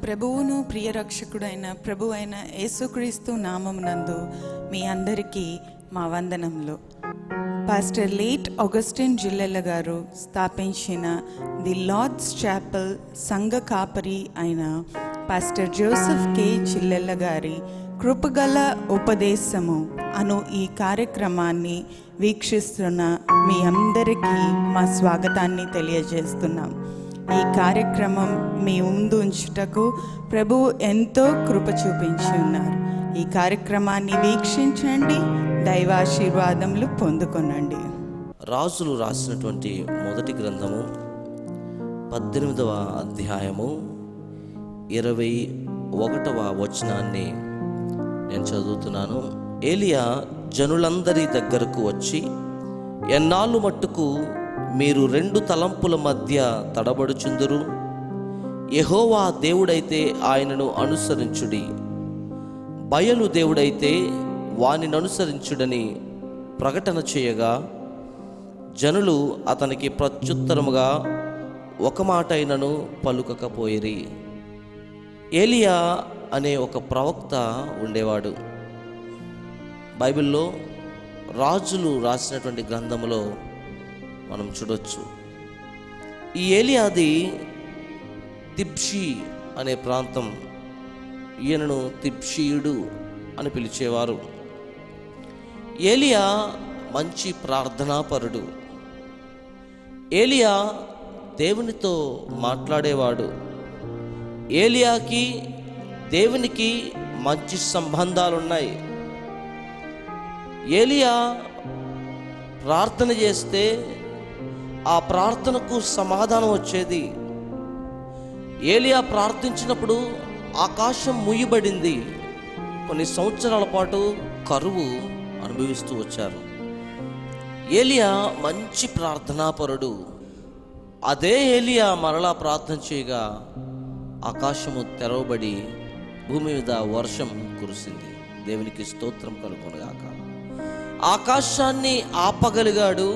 ప్రభువును ప్రియరక్షకుడైన ప్రభు అయిన యేసుక్రీస్తు నామమునందు మీ అందరికీ మా వందనములు. పాస్టర్ లేట్ ఆగస్టిన్ జిల్లెల గారు స్థాపించిన ది లార్డ్స్ చాపెల్ సంఘ కాపరి అయిన పాస్టర్ జోసెఫ్ కే జిల్లెల గారి కృపగల ఉపదేశము అను ఈ కార్యక్రమాన్ని వీక్షిస్తున్న మీ అందరికీ మా స్వాగతాన్ని తెలియజేస్తున్నాం. ఈ కార్యక్రమం మీ ముందు ఉంచుటకు ప్రభువు ఎంతో కృప చూపించి ఉన్నారు. ఈ కార్యక్రమాన్ని వీక్షించండి, దైవాశీర్వాదములు పొందుకొనండి. రాజులు రాసినటువంటి మొదటి గ్రంథము 18వ అధ్యాయము 21వ వచనాన్ని నేను చదువుతున్నాను. ఏలియా జనులందరి దగ్గరకు వచ్చి, ఎన్నాళ్ళు మట్టుకు మీరు 2 తలంపుల మధ్య తడబడుచుందురు? యెహోవా దేవుడైతే ఆయనను అనుసరించుడి, బయలు దేవుడైతే వానిని అనుసరించుడని ప్రకటన చేయగా, జనులు అతనికి ప్రత్యుత్తరముగా ఒక మాట అయినను పలుకకపోయిరి. ఏలియా అనే ఒక ప్రవక్త ఉండేవాడు. బైబిల్లో రాజులు రాసినటువంటి గ్రంథములో మనం చూడొచ్చు. ఈ ఏలియాది తిబ్షీ అనే ప్రాంతం. ఈయనను తిబ్షీయుడు అని పిలిచేవారు. ఏలియా మంచి ప్రార్థనాపరుడు. ఏలియా దేవునితో మాట్లాడేవాడు. ఏలియాకి దేవునికి మంచి సంబంధాలున్నాయి. ఏలియా ప్రార్థన చేస్తే ఆ ప్రార్థనకు సమాధానం వచ్చేది. ఏలియా ప్రార్థించినప్పుడు ఆకాశం మూయబడింది. కొన్ని సంవత్సరాల పాటు కరువు అనుభవిస్తూ వచ్చారు. ఏలియా మంచి ప్రార్థనాపరుడు. అదే ఏలియా మరలా ప్రార్థన చేయగా ఆకాశము తెరవబడి భూమి మీద వర్షం కురిసింది. దేవునికి స్తోత్రం కలుగునుగాక. ఆకాశాన్ని ఆపగలిగాడు,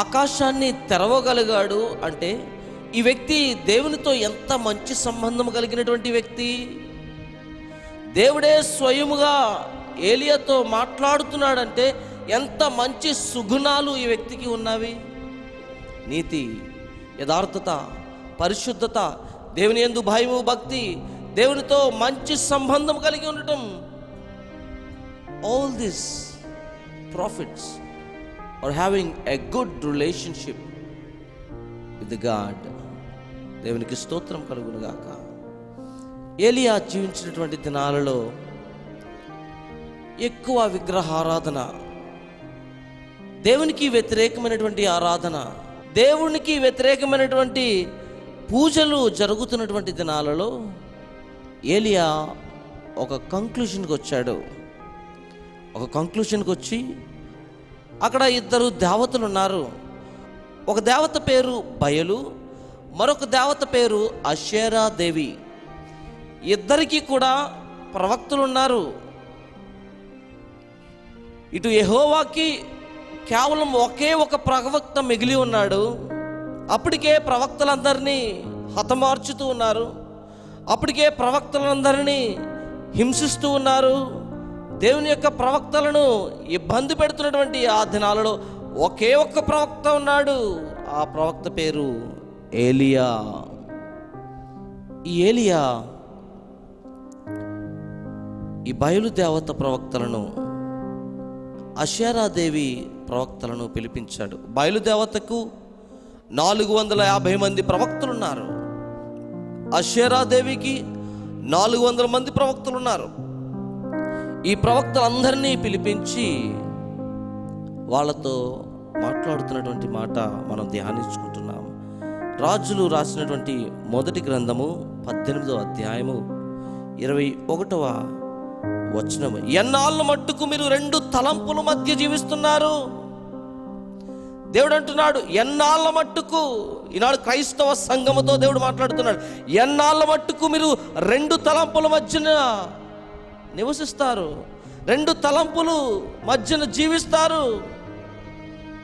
ఆకాశాన్ని తెరవగలిగాడు. అంటే ఈ వ్యక్తి దేవునితో ఎంత మంచి సంబంధం కలిగినటువంటి వ్యక్తి. దేవుడే స్వయముగా ఏలియాతో మాట్లాడుతున్నాడంటే ఎంత మంచి సుగుణాలు ఈ వ్యక్తికి ఉన్నవి. నీతి, యథార్థత, పరిశుద్ధత, దేవుని యందు భయము, భక్తి, దేవునితో మంచి సంబంధం కలిగి ఉండటం. All this prophets are having a good relationship with God. దేవునికి స్తోత్రం కలుగును గాక. ఏలియా జీవించినటువంటి దినాలలో ఎక్కువ విగ్రహారాధన, దేవునికి వ్యతిరేకమైనటువంటి ఆరాధన, దేవునికి వ్యతిరేకమైనటువంటి పూజలు జరుగుతున్నటువంటి దినాలలో ఏలియా ఒక కంక్లూషన్కి వచ్చాడు. ఒక కంక్లూషన్కి వచ్చి, అక్కడ 2 దేవతలు ఉన్నారు. ఒక దేవత పేరు బయలు, మరొక దేవత పేరు అషేరా దేవి. ఇద్దరికీ కూడా ప్రవక్తలు ఉన్నారు. ఇటు యెహోవాకి కేవలం ఒకే ఒక ప్రవక్త మిగిలి ఉన్నాడు. అప్పటికే ప్రవక్తలందరినీ హతమార్చుతూ ఉన్నారు. అప్పటికే ప్రవక్తలందరినీ హింసిస్తూ ఉన్నారు. దేవుని యొక్క ప్రవక్తలను ఇబ్బంది పెడుతున్నటువంటి ఆ దినాలలో ఒకే ఒక్క ప్రవక్త ఉన్నాడు. ఆ ప్రవక్త పేరు ఏలియా. ఈ ఏలియా ఈ బయలుదేవత ప్రవక్తలను, అషేరాదేవి ప్రవక్తలను పిలిపించాడు. బయలుదేవతకు 450 మంది ప్రవక్తలు ఉన్నారు. అషేరాదేవికి 400 మంది ప్రవక్తలు ఉన్నారు. ఈ ప్రవక్తలందరినీ పిలిపించి వాళ్ళతో మాట్లాడుతున్నటువంటి మాట మనం ధ్యానించుకుంటున్నాం. రాజులు రాసినటువంటి మొదటి గ్రంథము 18వ అధ్యాయము 21వ వచనము. ఎన్నాళ్ళ మట్టుకు మీరు 2 తలంపుల మధ్య జీవిస్తున్నారు? దేవుడు అంటున్నాడు, ఎన్నాళ్ళ మట్టుకు. ఈనాడు క్రైస్తవ సంఘముతో దేవుడు మాట్లాడుతున్నాడు. ఎన్నాళ్ళ మట్టుకు మీరు 2 తలంపుల మధ్యన నివసిస్తారు, 2 తలంపులు మధ్యన జీవిస్తారు.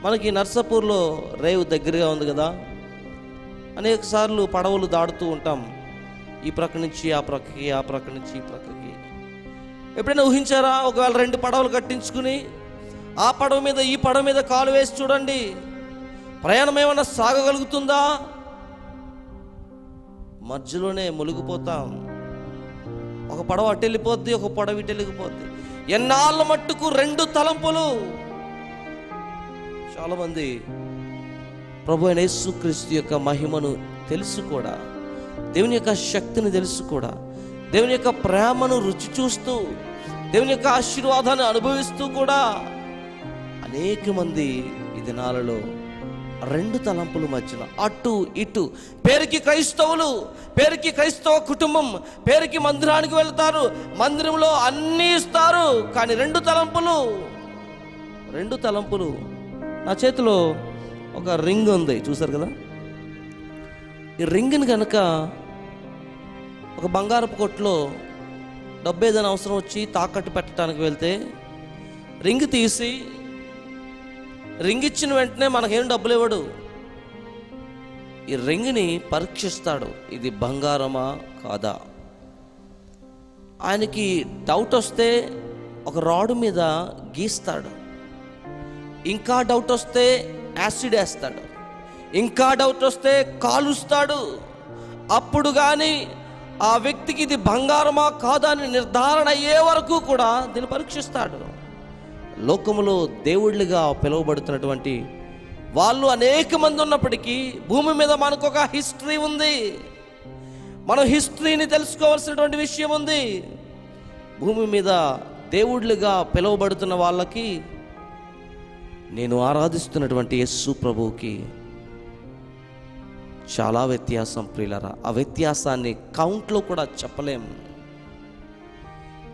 మనకి నర్సాపూర్లో రేవు దగ్గరగా ఉంది కదా. అనేక సార్లు పడవలు దాడుతూ ఉంటాం. ఈ ప్రక్క నుంచి ఆ ప్రక్కకి, ఆ ప్రక్క నుంచి ఈ ప్రక్కకి. ఎప్పుడైనా ఊహించారా? ఒకవేళ 2 పడవలు కట్టించుకుని ఆ పడవ మీద ఈ పడవ మీద కాలు వేసి చూడండి, ప్రయాణం ఏమన్నా సాగగలుగుతుందా? మధ్యలోనే మునిగిపోతాం. ఒక పడవ అటు వెళ్ళిపోద్ది, ఒక పడవ ఇటు వెళ్ళిపోద్ది. ఎన్నాళ్ళ మట్టుకు 2 తలంపులు. చాలామంది ప్రభు అయిన యేసుక్రీస్తు యొక్క మహిమను తెలుసు కూడా, దేవుని యొక్క శక్తిని తెలుసు కూడా, దేవుని యొక్క ప్రేమను రుచి చూస్తూ, దేవుని యొక్క ఆశీర్వాదాన్ని అనుభవిస్తూ కూడా అనేక మంది ఈ దినాలలో 2 తలంపుల మధ్యన అటు ఇటు. పేరుకి క్రైస్తవులు, పేరుకి క్రైస్తవ కుటుంబం, పేరుకి మందిరానికి వెళ్తారు, మందిరంలో అన్నీ ఇస్తారు, కానీ 2 తలంపులు. నా చేతిలో ఒక రింగ్ ఉంది, చూసారు కదా? ఈ రింగ్ని కనుక ఒక బంగారపు కొట్లో డబ్బు ఏదైనా అవసరం వచ్చి తాకట్టు పెట్టడానికి వెళ్తే, రింగ్ తీసి రింగ్ ఇచ్చిన వెంటనే మనకేం డబ్బులు ఇవ్వడు. ఈ రింగ్ని పరీక్షిస్తాడు, ఇది బంగారమా కాదా. ఆయనకి డౌట్ వస్తే ఒక రాడు మీద గీస్తాడు, ఇంకా డౌట్ వస్తే యాసిడ్ వేస్తాడు, ఇంకా డౌట్ వస్తే కాలుస్తాడు. అప్పుడు కానీ ఆ వ్యక్తికి ఇది బంగారమా కాదా అని నిర్ధారణ అయ్యే వరకు కూడా దీన్ని పరీక్షిస్తాడు. లోకములో దేవుళ్ళుగా పిలువబడుతున్నటువంటి వాళ్ళు అనేక మంది ఉన్నప్పటికీ భూమి మీద మనకు ఒక హిస్టరీ ఉంది. మనం హిస్టరీని తెలుసుకోవాల్సినటువంటి విషయం ఉంది. భూమి మీద దేవుళ్ళుగా పిలువబడుతున్న వాళ్ళకి, నేను ఆరాధిస్తున్నటువంటి యేసు ప్రభువుకి చాలా వ్యత్యాసం ప్రియులారా. ఆ వ్యత్యాసాన్ని కౌంట్లో కూడా చెప్పలేం.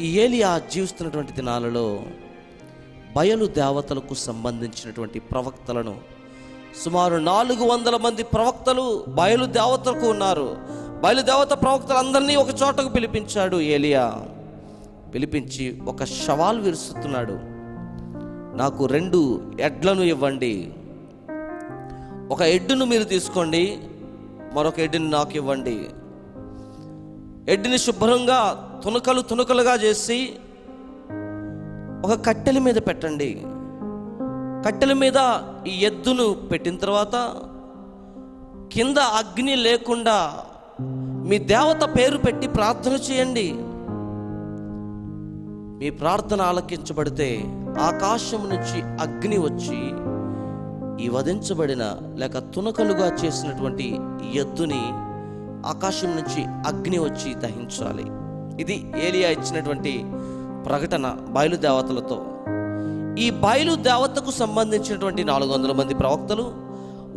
ఈ ఏలియా జీవిస్తున్నటువంటి దినాలలో బయలు దేవతలకు సంబంధించినటువంటి ప్రవక్తలను, సుమారు 400 మంది ప్రవక్తలు బయలు దేవతలకు ఉన్నారు. బయలుదేవత ప్రవక్తలందరినీ ఒక చోటకు పిలిపించాడు ఏలియా. పిలిపించి ఒక సవాల్ విరుస్తున్నాడు, నాకు 2 ఎడ్లను ఇవ్వండి, ఒక ఎడ్డును మీరు తీసుకోండి, మరొక ఎడ్డుని నాకు ఇవ్వండి. ఎడ్డుని శుభ్రంగా తునకలుగా చేసి ఒక కట్టెల మీద పెట్టండి. కట్టెల మీద ఈ ఎద్దును పెట్టిన తర్వాత కింద అగ్ని లేకుండా మీ దేవత పేరు పెట్టి ప్రార్థన చేయండి. మీ ప్రార్థన ఆలకించబడితే ఆకాశం నుంచి అగ్ని వచ్చి ఈ వధించబడిన లేక తునకలుగా చేసినటువంటి ఎద్దుని ఆకాశం నుంచి అగ్ని వచ్చి దహించాలి. ఇది ఏలియా ఇచ్చినటువంటి ప్రకటన బయలుదేవతలతో. ఈ బయలుదేవతకు సంబంధించినటువంటి 400 మంది ప్రవక్తలు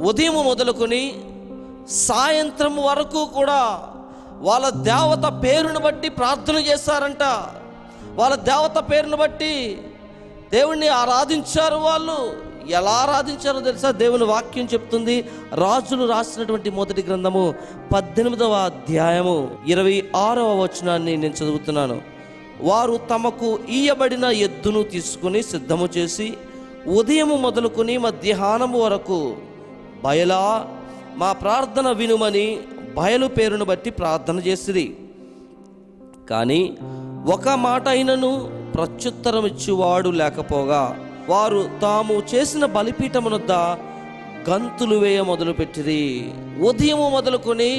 ఉదయం మొదలుకొని సాయంత్రం వరకు కూడా వాళ్ళ దేవత పేరును బట్టి ప్రార్థన చేశారంట. వాళ్ళ దేవత పేరును బట్టి దేవుణ్ణి ఆరాధించారు. వాళ్ళు ఎలా ఆరాధించారో తెలుసా? దేవుని వాక్యం చెప్తుంది. రాజులు రాసినటువంటి మొదటి గ్రంథము 18వ అధ్యాయము 26వ వచనాన్ని నేను చదువుతున్నాను. వారు తమకు ఇయ్యబడిన ఎద్దును తీసుకుని సిద్ధము చేసి ఉదయం మొదలుకొని మధ్యాహ్నం వరకు బయలా మా ప్రార్థన వినుమని బయలు పేరును బట్టి ప్రార్థన చేసిరి. కానీ ఒక మాట అయినను ప్రత్యుత్తరం ఇచ్చేవాడు లేకపోగా వారు తాము చేసిన బలిపీఠమునొద్ద గంతులు వేయ మొదలుపెట్టిరి. ఉదయం మొదలుకొని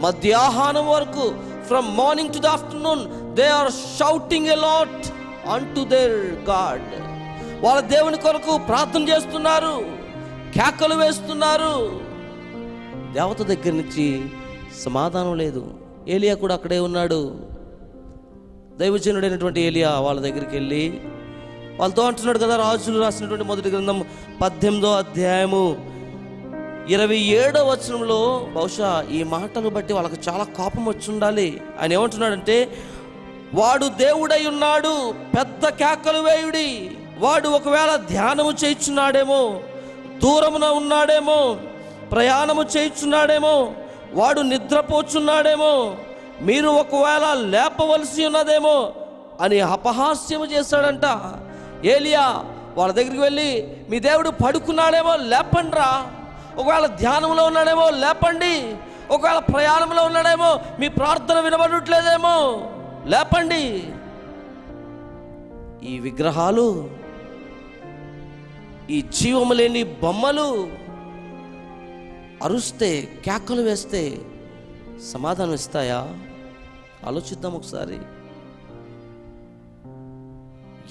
మధ్యాహ్నం వరకు, from morning to the afternoon, they are shouting a lot అంటు దేర్ గాడ్. వాళ్ళ దేవుని కొరకు ప్రార్థన చేస్తున్నారు, కేకలు వేస్తున్నారు. దేవత దగ్గర నుంచి సమాధానం లేదు. ఏలియా కూడా అక్కడే ఉన్నాడు. దైవజనుడైనటువంటి ఏలియా వాళ్ళ దగ్గరికి వెళ్ళి వాళ్ళతో అంటున్నాడు కదా, రాజులు రాసినటువంటి మొదటి గ్రంథం 18వ అధ్యాయము 27వ వచనంలో, బహుశా ఈ మాటలు బట్టి వాళ్ళకి చాలా కోపం వచ్చి ఉండాలి. ఆయన ఏమంటున్నాడంటే, వాడు దేవుడై ఉన్నాడు, పెద్ద కేకలు వేయుడి. వాడు ఒకవేళ ధ్యానము చేయుచున్నాడేమో, దూరమున ఉన్నాడేమో, ప్రయాణము చేయుచున్నాడేమో, వాడు నిద్రపోచున్నాడేమో, మీరు ఒకవేళ లేపవలసి ఉన్నదేమో అని అపహాస్యము చేశాడంట. ఏలియా వాళ్ళ దగ్గరికి వెళ్ళి, మీ దేవుడు పడుకున్నాడేమో లేపండిరా, ఒకవేళ ధ్యానంలో ఉన్నాడేమో లేపండి, ఒకవేళ ప్రయాణంలో ఉన్నాడేమో, మీ ప్రార్థన వినబడట్లేదేమో, లేపండి. ఈ విగ్రహాలు, ఈ జీవము లేని బొమ్మలు అరుస్తే, కేకలు వేస్తే సమాధానం ఇస్తాయా? ఆలోచిద్దాం ఒకసారి.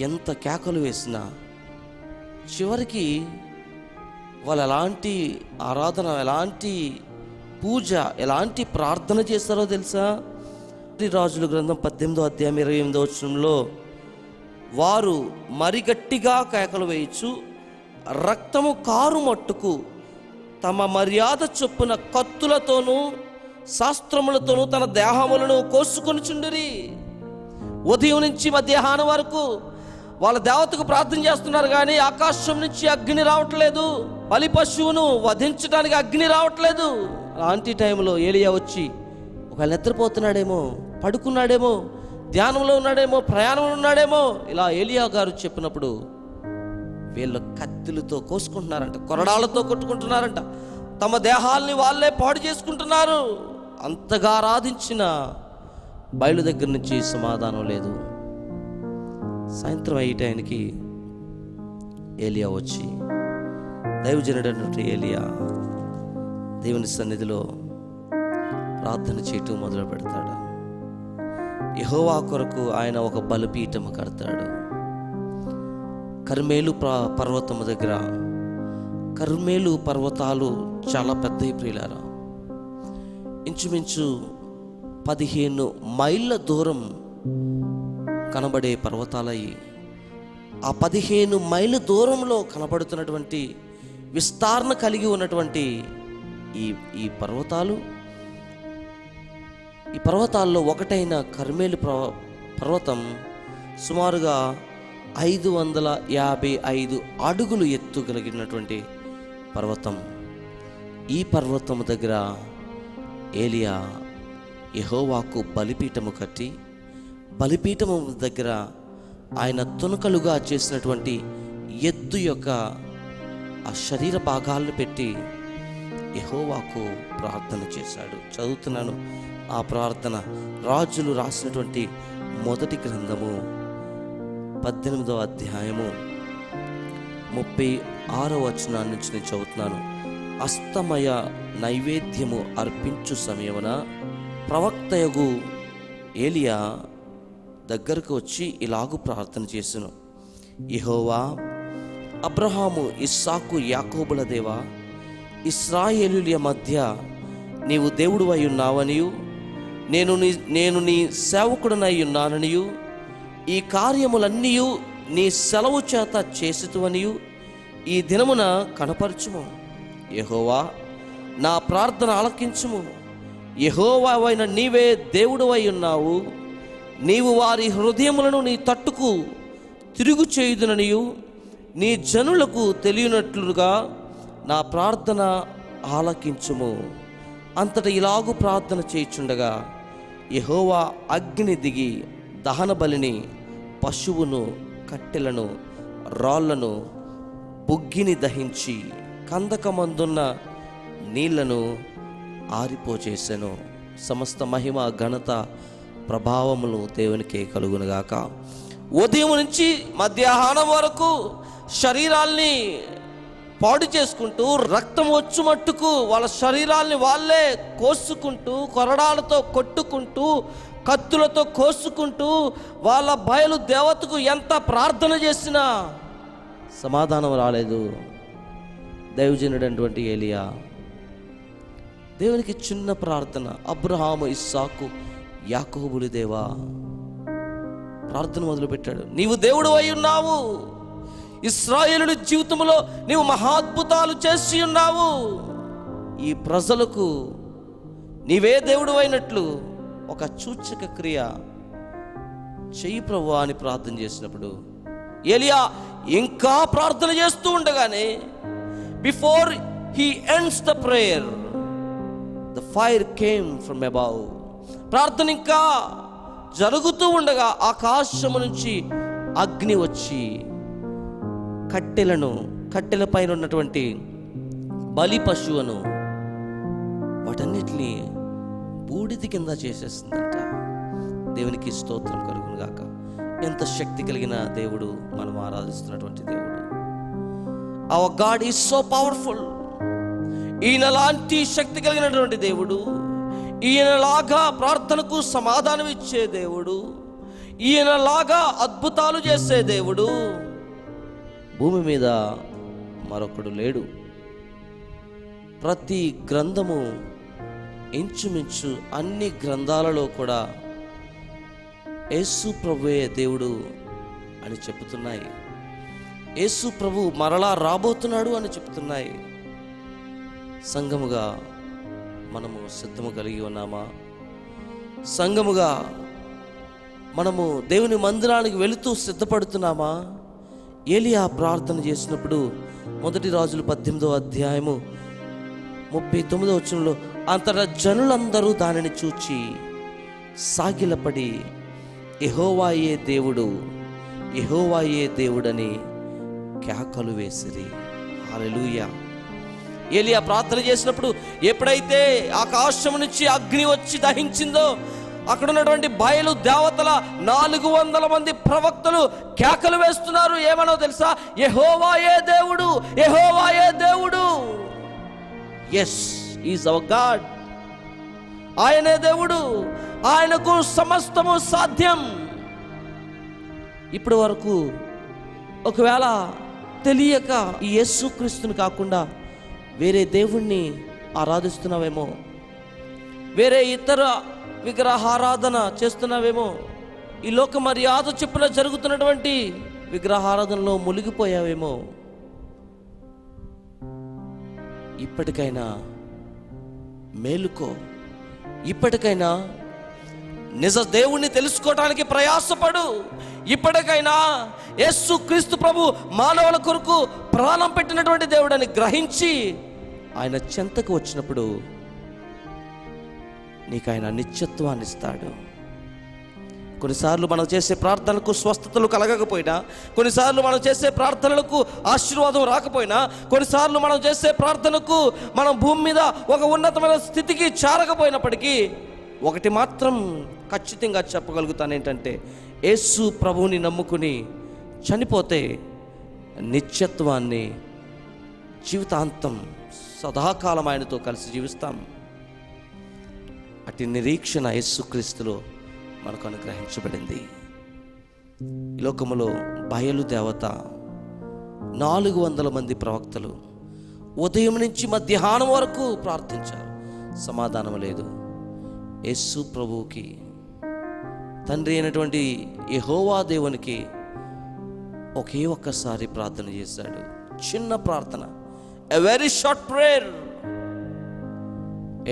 ఎంత కేకలు వేసినా చివరికి వాళ్ళు ఎలాంటి ఆరాధన, ఎలాంటి పూజ, ఎలాంటి ప్రార్థన చేస్తారో తెలుసా? రాజుల గ్రంథం 18వ అధ్యాయం 28వ వచనంలో, వారు మరి గట్టిగా కేకలు వేయచ్చు, రక్తము కారు మట్టుకు తమ మర్యాద చొప్పున కత్తులతోనూ శాస్త్రములతోనూ తన దేహములను కోసుకొని చుండిరి. ఉదయం నుంచి మధ్యాహ్నం వరకు వాళ్ళ దేవతకు ప్రార్థన చేస్తున్నారు, కానీ ఆకాశం నుంచి అగ్ని రావట్లేదు, బలి పశువును వధించడానికి అగ్ని రావట్లేదు. అలాంటి టైంలో ఏలియా వచ్చి ఒకవేళ నిద్రపోతున్నాడేమో, పడుకున్నాడేమో, ధ్యానంలో ఉన్నాడేమో, ప్రయాణంలో ఉన్నాడేమో, ఇలా ఏలియా గారు చెప్పినప్పుడు వీళ్ళు కత్తులతో కోసుకుంటున్నారంట, కొరడాలతో కొట్టుకుంటున్నారంట, తమ దేహాల్ని వాళ్ళే పాడు చేసుకుంటున్నారు. అంతగా ఆరాధించిన బయలు దగ్గర నుంచి సమాధానం లేదు. సాయంత్రం అయ్యే టైంకి ఏలియా వచ్చి, దైవజనుడైనటువంటి ఏలియా దేవుని సన్నిధిలో ప్రార్థన చేయటం మొదలు పెడతాడు. యెహోవా కొరకు ఆయన ఒక బలిపీఠము కడతాడు. కర్మేలు పర్వతము దగ్గర, కర్మేలు పర్వతాలు చాలా పెద్దవి ప్రియులారా, ఇంచుమించు 15 మైళ్ళ దూరం కనబడే పర్వతాలయ్యి, ఆ 15 మైళ్ళ దూరంలో కనబడుతున్నటువంటి విస్తారణ కలిగి ఉన్నటువంటి ఈ పర్వతాల్లో ఒకటైన కర్మేలు పర్వతం సుమారుగా 555 అడుగులు ఎత్తు కలిగినటువంటి పర్వతం. ఈ పర్వతము దగ్గర ఏలియా యెహోవాకు బలిపీఠము కట్టి, బలిపీఠము దగ్గర ఆయన తునకలుగా చేసినటువంటి ఎద్దు యొక్క ఆ శరీర భాగాలను పెట్టి యెహోవాకు ప్రార్థన చేశాడు. చదువుతున్నాను ఆ ప్రార్థన. రాజులు రాసినటువంటి మొదటి గ్రంథము 18వ అధ్యాయము 36వ వచనం నుంచి నేను చదువుతున్నాను. అస్తమయ నైవేద్యము అర్పించు సమయమున ప్రవక్తయగు ఏలియా దగ్గరకు వచ్చి ఇలాగు ప్రార్థన చేసెను. యెహోవా, అబ్రహాము, ఇస్సాకు, యాకోబుల దేవా, ఇశ్రాయేలుల మధ్య నీవు దేవుడువై ఉన్నావనియు, నేను నీ సేవకుడనై ఉన్నాననియు, ఈ కార్యములన్నీ నీ సెలవు చేత చేసితువనియు ఈ దినమున కనపరచుము. యెహోవా, నా ప్రార్థన ఆలకించుము. యెహోవావైన నీవే దేవుడువై ఉన్నావు. నీవు వారి హృదయములను నీ తట్టుకు తిరుగు చేయుదుననియు నీ జనులకు తెలియనట్లుగా నా ప్రార్థన ఆలకించుము. అంతటా ఇలాగు ప్రార్థన చేయుచుండగా యెహోవా అగ్ని దిగి దహన బలిని, పశువును, కట్టెలను, రాళ్లను, బుగ్గిని దహించి కందకమందున్న నీళ్లను ఆరిపోచేసెను. సమస్త మహిమ, ఘనత, ప్రభావములు దేవునికే కలుగునుగాక. ఉదయం నుంచి మధ్యాహ్నం వరకు శరీరాల్ని పాడు చేసుకుంటూ, రక్తం వచ్చు మట్టుకు వాళ్ళ శరీరాల్ని వాళ్ళే కోసుకుంటూ, కొరడాలతో కొట్టుకుంటూ, కత్తులతో కోసుకుంటూ, వాళ్ళ బయలు దేవతకు ఎంత ప్రార్థన చేసినా సమాధానం రాలేదు. దైవజనుడైనటువంటి ఏలియా దేవునికి చిన్న ప్రార్థన, అబ్రహాము, ఇస్సాకు, యాకోబుల దేవా, ప్రార్థన మొదలుపెట్టాడు. నీవు దేవుడు అయి ఉన్నావు. ఇశ్రాయేలు జీవితంలో నీవు మహాద్భుతాలు చేసి ఉన్నావు. ఈ ప్రజలకు నీవే దేవుడు అయినట్లు ఒక సూచక క్రియ చెయ్యి ప్రభువా అని ప్రార్థన చేసినప్పుడు ఏలియా ఇంకా ప్రార్థన చేస్తూ ఉండగానే, before he ends the prayer, the fire came from above. ప్రార్థన ఇంకా జరుగుతూ ఉండగా ఆకాశము నుంచి అగ్ని వచ్చి కట్టెల పైన ఉన్నటువంటి బలి పశువును వాటన్నిటినీ బూడిది కింద చేసేస్తుందంట. దేవునికి స్తోత్రం కలుగును గాక. ఎంత శక్తి కలిగిన దేవుడు మనం ఆరాధిస్తున్నటువంటి దేవుడు. Hour God is so powerful. ఈయన లాంటి శక్తి కలిగినటువంటి దేవుడు, ఈయనలాగా ప్రార్థనకు సమాధానం ఇచ్చే దేవుడు, ఈయనలాగా అద్భుతాలు చేసే దేవుడు భూమి మీద మరొకడు లేడు. ప్రతి గ్రంథము, ఇంచుమించు అన్ని గ్రంథాలలో కూడా యేసు ప్రభువే దేవుడు అని చెబుతున్నాయి. యేసు ప్రభు మరలా రాబోతున్నాడు అని చెప్తున్నాయి. సంఘముగా మనము సిద్ధము కలిగి ఉన్నామా? సంఘముగా మనము దేవుని మందిరానికి వెళుతూ సిద్ధపడుతున్నామా? ఏలియా ప్రార్థన చేసినప్పుడు 1 రాజులు 18వ అధ్యాయము 39వ వచనంలో, అంతటా జనులందరూ దానిని చూచి సాగిలపడి యెహోవాయే దేవుడు, యెహోవాయే దేవుడని కేకలు వేసిరి. హల్లెలూయా. ఏలియా ప్రార్థన చేసినప్పుడు ఎప్పుడైతే ఆకాశం నుంచి అగ్ని వచ్చి దహించిందో, అక్కడ ఉన్నటువంటి బయలు దేవతల 400 మంది ప్రవక్తలు కేకలు వేస్తున్నారు. ఏమనో తెలుసా? యెహోవాయే దేవుడు, యెహోవాయే దేవుడు. Yes, is our God. ఆయనే దేవుడు, ఆయనకు సమస్తము సాధ్యం. ఇప్పటి వరకు ఒకవేళ తెలియక ఈ యేసుక్రీస్తుని కాకుండా వేరే దేవుణ్ణి ఆరాధిస్తున్నావేమో, వేరే ఇతర విగ్రహారాధన చేస్తున్నావేమో, ఈ లోక మర్యాద చెప్పున జరుగుతున్నటువంటి విగ్రహారాధనలో మునిగిపోయావేమో. ఇప్పటికైనా మేలుకో. ఇప్పటికైనా నిజ దేవుణ్ణి తెలుసుకోవడానికి ప్రయాసపడు. ఇప్పటికైనా యేసు క్రీస్తు ప్రభు మానవుల కొరకు ప్రాణం పెట్టినటువంటి దేవుడని గ్రహించి ఆయన చెంతకు వచ్చినప్పుడు నీకు ఆయన నిత్యత్వాన్ని ఇస్తాడు. కొన్నిసార్లు మనం చేసే ప్రార్థనలకు స్వస్థతలు కలగకపోయినా, కొన్నిసార్లు మనం చేసే ప్రార్థనలకు ఆశీర్వాదం రాకపోయినా, కొన్నిసార్లు మనం చేసే ప్రార్థనకు మనం భూమి మీద ఒక ఉన్నతమైన స్థితికి చేరకపోయినప్పటికీ ఒకటి మాత్రం ఖచ్చితంగా చెప్పగలుగుతాను, ఏంటంటే యేసు ప్రభువుని నమ్ముకుని చనిపోతే నిత్యత్వాన్ని, జీవితాంతం సదాకాలం ఆయనతో కలిసి జీవిస్తాం. అటు నిరీక్షణ యేసుక్రీస్తులో మనకు అనుగ్రహించబడింది. ఈ లోకములో బయలు దేవత 400 మంది ప్రవక్తలు ఉదయం నుంచి మధ్యాహ్నం వరకు ప్రార్థించారు, సమాధానం లేదు. యేసు ప్రభువుకి, తండ్రి అయినటువంటి యెహోవా దేవునికి ఒకే ఒక్కసారి ప్రార్థన చేశాడు. చిన్న ప్రార్థన, ఎ వెరీ షార్ట్ ప్రేయర్.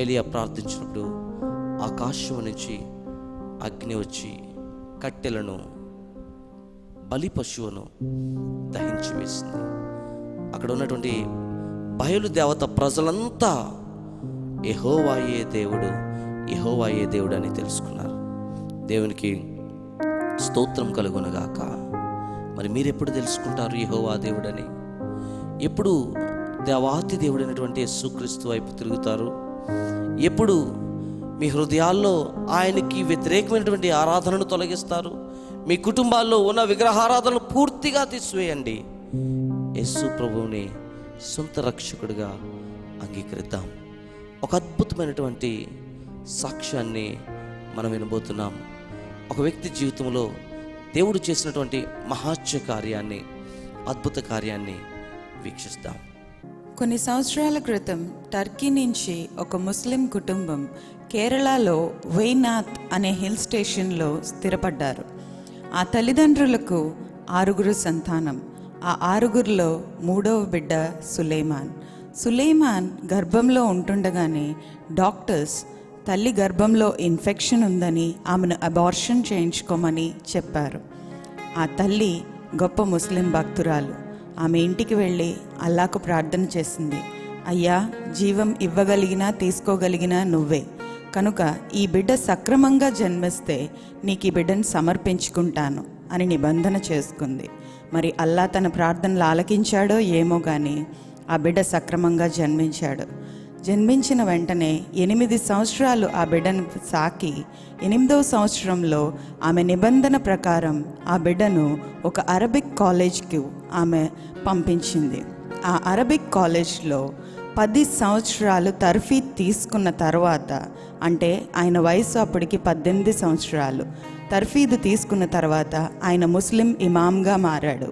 ఏలియా ప్రార్థించినప్పుడు ఆకాశం నుంచి అగ్ని వచ్చి కట్టెలను, బలి పశువును దహించి వేసింది. అక్కడ ఉన్నటువంటి బయలు దేవత ప్రజలంతా యెహోవాయే దేవుడు, యెహోవాయే దేవుడు అని తెలుసుకున్నారు. దేవునికి స్తోత్రం కలుగునుగాక. మరి మీరెప్పుడు తెలుసుకుంటారు యెహోవా దేవుడని? ఎప్పుడు దేవాతి దేవుడైనటువంటి యేసుక్రీస్తు వైపు తిరుగుతారు? ఎప్పుడు మీ హృదయాల్లో ఆయనకి వ్యతిరేకమైనటువంటి ఆరాధనను తొలగిస్తారు? మీ కుటుంబాల్లో ఉన్న విగ్రహారాధనను పూర్తిగా తీసివేయండి. యేసు ప్రభువుని సొంత రక్షకుడిగా అంగీకరిద్దాం. ఒక అద్భుతమైనటువంటి సాక్ష్యాన్ని మనం వినబోతున్నాం. ఒక వ్యక్తి జీవితంలో దేవుడు చేసినటువంటి మహాత్య కార్యాన్ని, అద్భుత కార్యాన్ని వీక్షిస్తాం. కొన్ని సంవత్సరాల క్రితం టర్కీ నుంచి ఒక ముస్లిం కుటుంబం కేరళలో వైనాథ్ అనే హిల్ స్టేషన్లో స్థిరపడ్డారు. ఆ తల్లిదండ్రులకు 6 సంతానం. ఆ 6లో 3వ బిడ్డ సులేమాన్. సులేమాన్ గర్భంలో ఉంటుండగానే డాక్టర్స్ తల్లి గర్భంలో ఇన్ఫెక్షన్ ఉందని ఆమెను అబార్షన్ చేయించుకోమని చెప్పారు. ఆ తల్లి గొప్ప ముస్లిం భక్తురాలు. ఆమె ఇంటికి వెళ్ళి అల్లాకు ప్రార్థన చేసింది. అయ్యా, జీవం ఇవ్వగలిగినా తీసుకోగలిగినా నువ్వే, కనుక ఈ బిడ్డ సక్రమంగా జన్మిస్తే నీకు ఈ బిడ్డను సమర్పించుకుంటాను అని నిబంధన చేసుకుంది. మరి అల్లా తన ప్రార్థనలు ఆలకించాడో ఏమో కానీ ఆ బిడ్డ సక్రమంగా జన్మించాడు. జన్మించిన వెంటనే 8 సంవత్సరాలు ఆ బిడ్డను సాకి 8వ సంవత్సరంలో ఆమె నిబంధన ప్రకారం ఆ బిడ్డను ఒక అరబిక్ కాలేజ్కి ఆమె పంపించింది. ఆ అరబిక్ కాలేజ్లో 10 సంవత్సరాలు తర్ఫీద్ తీసుకున్న తర్వాత, అంటే ఆయన వయసు అప్పటికి 18 సంవత్సరాలు, తర్ఫీదు తీసుకున్న తర్వాత ఆయన ముస్లిం ఇమామ్గా మారాడు.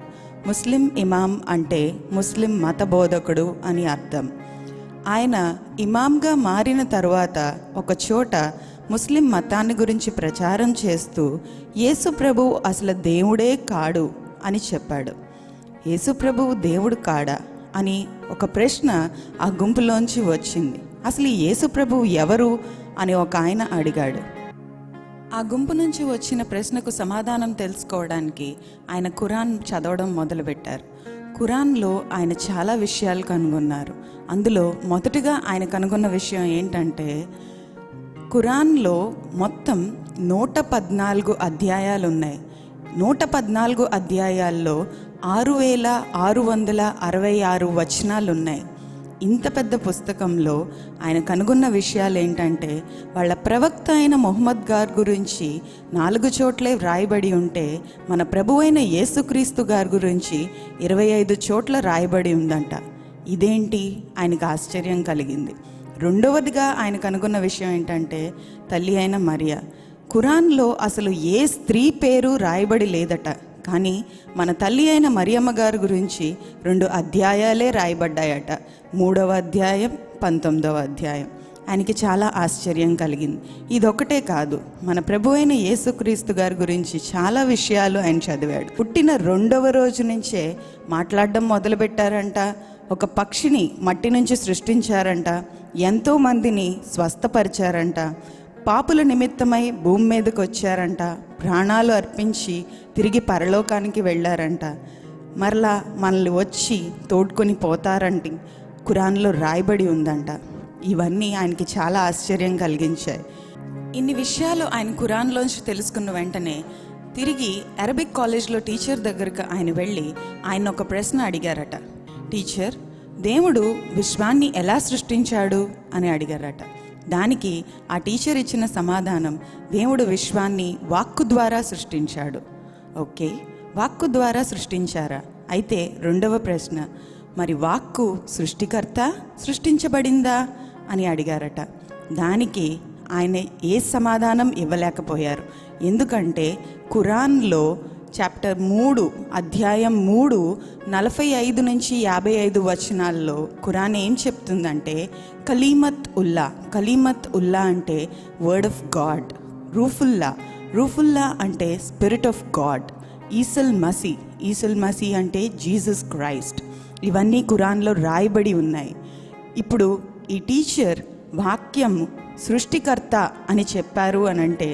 ముస్లిం ఇమాం అంటే ముస్లిం మత బోధకుడు అని అర్థం. ఆయన ఇమామ్గా మారిన తర్వాత ఒక చోట ముస్లిం మతాన్ని గురించి ప్రచారం చేస్తూ యేసు ప్రభువు అసలు దేవుడే కాడు అని చెప్పాడు. యేసు ప్రభువు దేవుడు కాడా అని ఒక ప్రశ్న ఆ గుంపులోంచి వచ్చింది. అసలు ఈ యేసు ప్రభువు ఎవరు అని ఒక ఆయన అడిగాడు. ఆ గుంపు నుంచి వచ్చిన ప్రశ్నకు సమాధానం తెలుసుకోవడానికి ఆయన ఖురాన్ చదవడం మొదలుపెట్టారు. ఖురాన్లో ఆయన చాలా విషయాలు కనుగొన్నారు. అందులో మొదటిగా ఆయన కనుగొన్న విషయం ఏంటంటే, ఖురాన్లో మొత్తం 114 అధ్యాయాలు ఉన్నాయి. 114 అధ్యాయాల్లో 6666 వచనాలు ఉన్నాయి. ఇంత పెద్ద పుస్తకంలో ఆయన కనుగొన్న విషయాలు ఏంటంటే, వాళ్ళ ప్రవక్త అయిన ముహమ్మద్ గారి గురించి 4 చోట్లే వ్రాయబడి ఉంటే, మన ప్రభు అయిన యేసుక్రీస్తు గారి గురించి 25 చోట్ల రాయబడి ఉందంట. ఇదేంటి ఆయనకు ఆశ్చర్యం కలిగింది. రెండవదిగా ఆయన కనుగొన్న విషయం ఏంటంటే, తల్లి అయిన మరియా. ఖురాన్లో అసలు ఏ స్త్రీ పేరు రాయబడి లేదట, కానీ మన తల్లి అయిన మరియమ్మ గారి గురించి 2 అధ్యాయాలే రాయబడ్డాయట. 3వ అధ్యాయం, 19వ అధ్యాయం. ఆయనకి చాలా ఆశ్చర్యం కలిగింది. ఇదొకటే కాదు, మన ప్రభు అయిన యేసుక్రీస్తు గారి గురించి చాలా విషయాలు ఆయన చదివాడు. పుట్టిన 2వ రోజు నుంచే మాట్లాడడం మొదలుపెట్టారంట. ఒక పక్షిని మట్టి నుంచి సృష్టించారంట. ఎంతోమందిని స్వస్థపరిచారంట. పాపుల నిమిత్తమై భూమి మీదకి వచ్చారంట. ప్రాణాలు అర్పించి తిరిగి పరలోకానికి వెళ్ళారంట. మరలా మనల్ని వచ్చి తోడ్కొని పోతారంటే ఖురాన్లో రాయబడి ఉందంట. ఇవన్నీ ఆయనకి చాలా ఆశ్చర్యం కలిగించాయి. ఇన్ని విషయాలు ఆయన ఖురాన్లోంచి తెలుసుకున్న వెంటనే తిరిగి అరబిక్ కాలేజ్లో టీచర్ దగ్గరకు ఆయన వెళ్ళి ఆయన ఒక ప్రశ్న అడిగారట. టీచర్, దేవుడు విశ్వాన్ని ఎలా సృష్టించాడు అని అడిగారట. దానికి ఆ టీచర్ ఇచ్చిన సమాధానం, దేవుడు విశ్వాన్ని వాక్కు ద్వారా సృష్టించాడు. ఓకే, వాక్కు ద్వారా సృష్టించారా? అయితే రెండవ ప్రశ్న, మరి వాక్కు సృష్టికర్త సృష్టించబడిందా అని అడిగారట. దానికి ఆయన ఏ సమాధానం ఇవ్వలేకపోయారు. ఎందుకంటే ఖురాన్లో చాప్టర్ 3 అధ్యాయం 3 45 నుంచి 55 వచనాల్లో ఖురాన్ ఏం చెప్తుందంటే, కలీమత్ ఉల్లా అంటే వర్డ్ ఆఫ్ గాడ్. రూఫుల్లా అంటే స్పిరిట్ ఆఫ్ గాడ్. ఈసల్ మసీ అంటే జీసస్ క్రైస్ట్. ఇవన్నీ ఖురాన్లో రాయబడి ఉన్నాయి. ఇప్పుడు ఈ టీచర్ వాక్యం సృష్టికర్త అని చెప్పారు అని అంటే,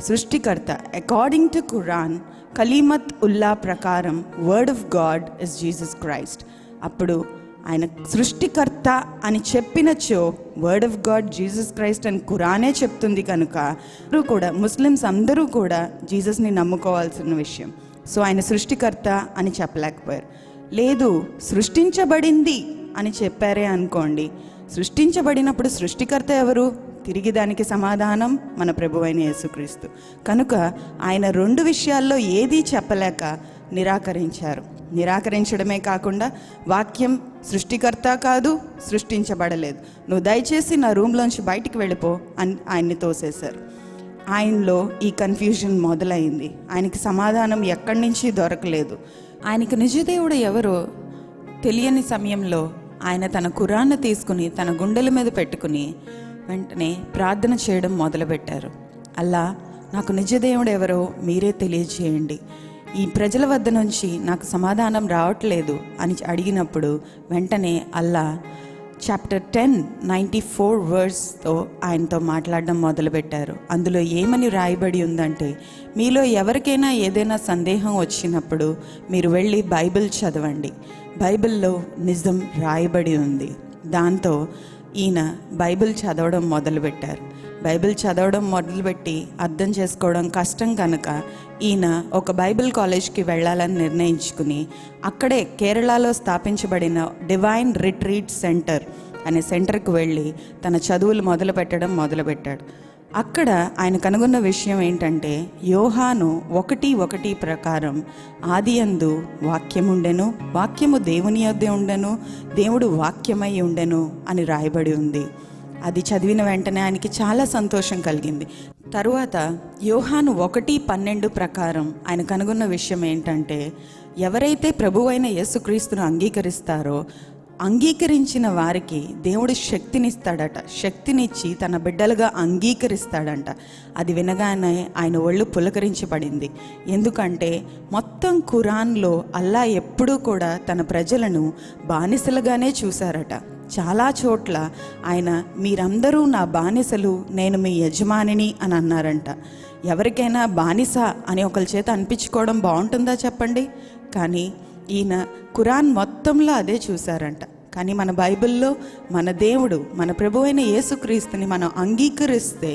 సృష్టికర్త అకార్డింగ్ టు ఖురాన్ కలీమత్ ఉల్లా ప్రకారం word of God is Jesus Christ. అప్పుడు ఆయన సృష్టికర్త అని చెప్పినచో word of God Jesus Christ అని ఖురానే చెప్తుంది కనుక కూడా ముస్లిమ్స్ అందరూ కూడా జీసస్ని నమ్ముకోవాల్సిన విషయం. సో ఆయన సృష్టికర్త అని చెప్పలేకపోయారు. లేదు, సృష్టించబడింది అని చెప్పారే అనుకోండి, సృష్టించబడినప్పుడు సృష్టికర్త ఎవరు? తిరిగి దానికి సమాధానం మన ప్రభువైన యేసుక్రీస్తు. కనుక ఆయన 2 విషయాల్లో ఏదీ చెప్పలేక నిరాకరించడమే కాకుండా వాక్యం సృష్టికర్త కాదు, సృష్టించబడలేదు, నువ్వు దయచేసి నా రూమ్లోంచి బయటికి వెళ్ళిపో అని ఆయన్ని తోసేశారు. ఆయనలో ఈ కన్ఫ్యూజన్ మొదలైంది. ఆయనకి సమాధానం ఎక్కడి నుంచి దొరకలేదు. ఆయనకి నిజదేవుడు ఎవరో తెలియని సమయంలో ఆయన తన ఖురాన్ను తీసుకుని తన గుండెల మీద పెట్టుకుని వెంటనే ప్రార్థన చేయడం మొదలుపెట్టారు. అల్లా, నాకు నిజదేవుడు ఎవరో మీరే తెలియజేయండి. ఈ ప్రజల వద్ద నుంచి నాకు సమాధానం రావట్లేదు అని అడిగినప్పుడు వెంటనే అల్లా చాప్టర్ 10:94 వర్స్తో ఆయనతో మాట్లాడడం మొదలుపెట్టారు. అందులో ఏమని రాయబడి ఉందంటే, మీలో ఎవరికైనా ఏదైనా సందేహం వచ్చినప్పుడు మీరు వెళ్ళి బైబిల్ చదవండి, బైబిల్లో నిజం రాయబడి ఉంది. దాంతో ఈయన బైబిల్ చదవడం మొదలుపెట్టారు. బైబిల్ చదవడం మొదలుపెట్టి అర్థం చేసుకోవడం కష్టం కనుక ఈయన ఒక బైబిల్ కాలేజ్కి వెళ్ళాలని నిర్ణయించుకుని అక్కడే కేరళలో స్థాపించబడిన డివైన్ రిట్రీట్ సెంటర్ అనే సెంటర్కి వెళ్ళి తన చదువులు మొదలుపెట్టాడు. అక్కడ ఆయన కనుగొన్న విషయం ఏంటంటే, యోహాను 1:1 ప్రకారం ఆదియందు వాక్యముండెను, వాక్యము దేవుని యొద్దే ఉండెను, దేవుడు వాక్యమై ఉండెను అని రాయబడి ఉంది. అది చదివిన వెంటనే ఆయనకి చాలా సంతోషం కలిగింది. తరువాత యోహాను 1:12 ప్రకారం ఆయన కనుగొన్న విషయం ఏంటంటే, ఎవరైతే ప్రభువైన యేసుక్రీస్తును అంగీకరించిన వారికి దేవుడు శక్తినిస్తాడట, శక్తినిచ్చి తన బిడ్డలుగా అంగీకరిస్తాడంట. అది వినగానే ఆయన ఒళ్ళు పులకరించి పడింది. ఎందుకంటే మొత్తం ఖురాన్లో అల్లా ఎప్పుడూ కూడా తన ప్రజలను బానిసలుగానే చూశారట. చాలా చోట్ల ఆయన మీరందరూ నా బానిసలు, నేను మీ యజమానిని అని అన్నారంట. ఎవరికైనా బానిస అని ఒకరి చేత అనిపించుకోవడం బాగుంటుందా చెప్పండి? కానీ ఈయన ఖురాన్ మొత్తంలో అదే చూశారంట. కానీ మన బైబిల్లో మన దేవుడు, మన ప్రభువైన యేసుక్రీస్తుని మనం అంగీకరిస్తే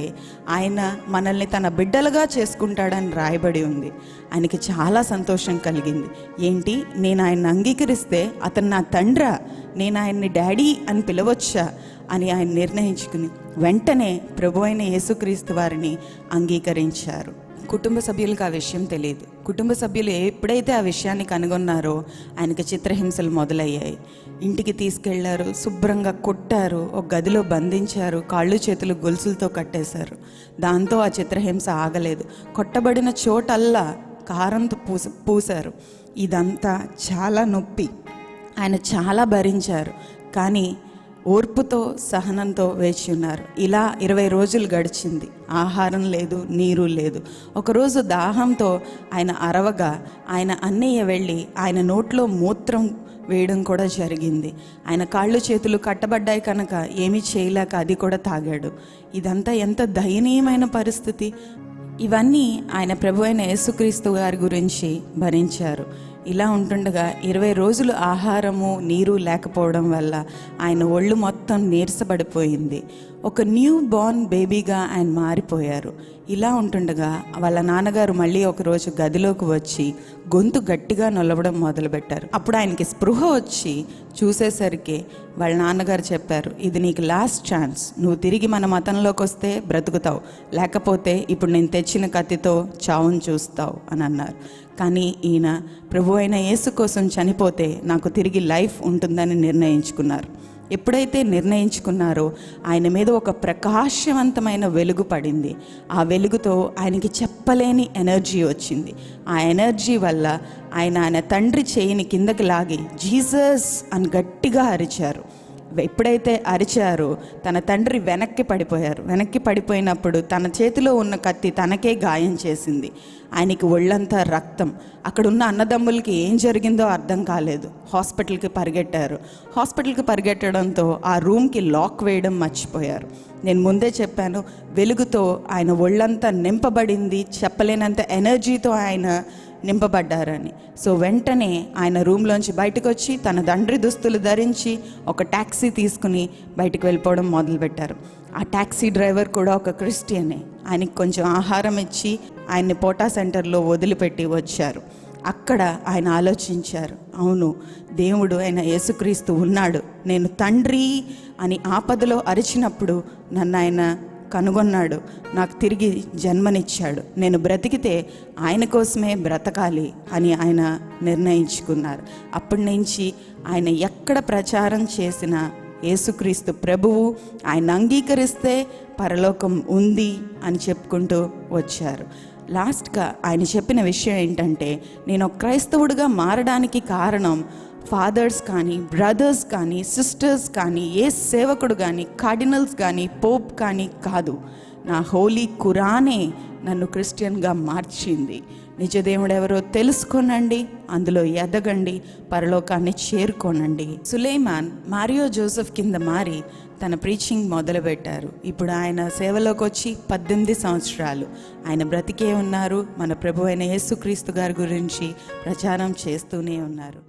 ఆయన మనల్ని తన బిడ్డలుగా చేసుకుంటాడని రాయబడి ఉంది. ఆయనకి చాలా సంతోషం కలిగింది. ఏంటి, నేను ఆయన్ని అంగీకరిస్తే అతను నా తండ్రా, నేను ఆయన్ని డాడీ అని పిలవచ్చా అని ఆయన నిర్ణయించుకుని వెంటనే ప్రభువైన యేసుక్రీస్తు వారిని అంగీకరించారు. కుటుంబ సభ్యులకు ఆ విషయం తెలియదు. కుటుంబ సభ్యులు ఎప్పుడైతే ఆ విషయాన్ని కనుగొన్నారో ఆయనకి చిత్రహింసలు మొదలయ్యాయి. ఇంటికి తీసుకెళ్లారు, శుభ్రంగా కొట్టారు, ఒక గదిలో బంధించారు, కాళ్ళు చేతులు గొలుసులతో కట్టేశారు. దాంతో ఆ చిత్రహింస ఆగలేదు. కొట్టబడిన చోటల్లా కారంతో పూసారు. ఇదంతా చాలా నొప్పి. ఆయన చాలా భరించారు. కానీ ఓర్పుతో సహనంతో వేచి ఉన్నారు. ఇలా 20 రోజులు గడిచింది. ఆహారం లేదు, నీరు లేదు. ఒకరోజు దాహంతో ఆయన అరవగా ఆయన అన్నయ్య వెళ్ళి ఆయన నోట్లో మూత్రం వేయడం కూడా జరిగింది. ఆయన కాళ్ళు చేతులు కట్టబడ్డాయి కనుక ఏమీ చేయలేక అది కూడా తాగాడు. ఇదంతా ఎంత దయనీయమైన పరిస్థితి. ఇవన్నీ ఆయన ప్రభువైన యేసుక్రీస్తు గారి గురించి భరించారు. ఇలా ఉంటుండగా 20 రోజులు ఆహారము నీరు లేకపోవడం వల్ల ఆయన ఒళ్ళు మొత్తం నీరసపడిపోయింది. ఒక న్యూ బోర్న్ బేబీగా ఆయన మారిపోయారు. ఇలా ఉంటుండగా వాళ్ళ నాన్నగారు మళ్ళీ ఒకరోజు గదిలోకి వచ్చి గొంతు గట్టిగా నొలవడం మొదలుపెట్టారు. అప్పుడు ఆయనకి స్పృహ వచ్చి చూసేసరికి వాళ్ళ నాన్నగారు చెప్పారు, ఇది నీకు లాస్ట్ ఛాన్స్, నువ్వు తిరిగి మన మతంలోకి వస్తే బ్రతుకుతావు, లేకపోతే ఇప్పుడు నేను తెచ్చిన కత్తితో చావును చూస్తావు అని అన్నారు. కానీ ఈయన ప్రభువైన యేసు కోసం చనిపోతే నాకు తిరిగి లైఫ్ ఉంటుందని నిర్ణయించుకున్నారు. ఎప్పుడైతే నిర్ణయించుకున్నారో ఆయన మీద ఒక ప్రకాశవంతమైన వెలుగు పడింది. ఆ వెలుగుతో ఆయనకి చెప్పలేని ఎనర్జీ వచ్చింది. ఆ ఎనర్జీ వల్ల ఆయన తండ్రి చేయిని కిందకి లాగి జీసస్ అని గట్టిగా అరిచారు. ఎప్పుడైతే అరిచారో తన తండ్రి వెనక్కి పడిపోయినప్పుడు తన చేతిలో ఉన్న కత్తి తనకే గాయం చేసింది. ఆయనకి ఒళ్ళంతా రక్తం. అక్కడ ఉన్న అన్నదమ్ములకి ఏం జరిగిందో అర్థం కాలేదు. హాస్పిటల్కి పరిగెట్టడంతో ఆ రూమ్కి లాక్ వేయడం మర్చిపోయారు. నేను ముందే చెప్పాను, వెలుగుతో ఆయన ఒళ్ళంతా నింపబడింది, చెప్పలేనంత ఎనర్జీతో ఆయన నింపబడ్డారని. సో వెంటనే ఆయన రూమ్లోంచి బయటకు వచ్చి తన తండ్రి దుస్తులు ధరించి ఒక ట్యాక్సీ తీసుకుని బయటకు వెళ్ళిపోవడం మొదలుపెట్టారు. ఆ ట్యాక్సీ డ్రైవర్ కూడా ఒక క్రిస్టియనే. ఆయనకి కొంచెం ఆహారం ఇచ్చి ఆయన్ని పోటా సెంటర్లో వదిలిపెట్టి వచ్చారు. అక్కడ ఆయన ఆలోచించారు, అవును, దేవుడు అయిన యేసుక్రీస్తు ఉన్నాడు. నేను తండ్రి అని ఆపదలో అరిచినప్పుడు నన్ను ఆయన కనుగొన్నాడు, నాకు తిరిగి జన్మనిచ్చాడు. నేను బ్రతికితే ఆయన కోసమే బ్రతకాలి అని ఆయన నిర్ణయించుకున్నారు. అప్పటి నుంచి ఆయన ఎక్కడ ప్రచారం చేసినా యేసుక్రీస్తు ప్రభువు, ఆయన అంగీకరిస్తే పరలోకం ఉంది అని చెప్పుకుంటూ వచ్చారు. లాస్ట్గా ఆయన చెప్పిన విషయం ఏంటంటే, నేను ఒక క్రైస్తవుడిగా మారడానికి కారణం ఫాదర్స్ కానీ, బ్రదర్స్ కానీ, సిస్టర్స్ కానీ, ఏ సేవకుడు కానీ, కార్డినల్స్ కానీ, పోప్ కానీ కాదు, నా హోలీ ఖురానే నన్ను క్రిస్టియన్గా మార్చింది. నిజదేవుడు ఎవరో తెలుసుకోనండి, అందులో ఎదగండి, పరలోకాన్ని చేరుకోనండి. సులైమాన్ మారియో జోసెఫ్ కింద మారి తన ప్రీచింగ్ మొదలుపెట్టారు. ఇప్పుడు ఆయన సేవలోకి వచ్చి 18 సంవత్సరాలు ఆయన బ్రతికే ఉన్నారు. మన ప్రభు అయిన యేసుక్రీస్తు గారి గురించి ప్రచారం చేస్తూనే ఉన్నారు.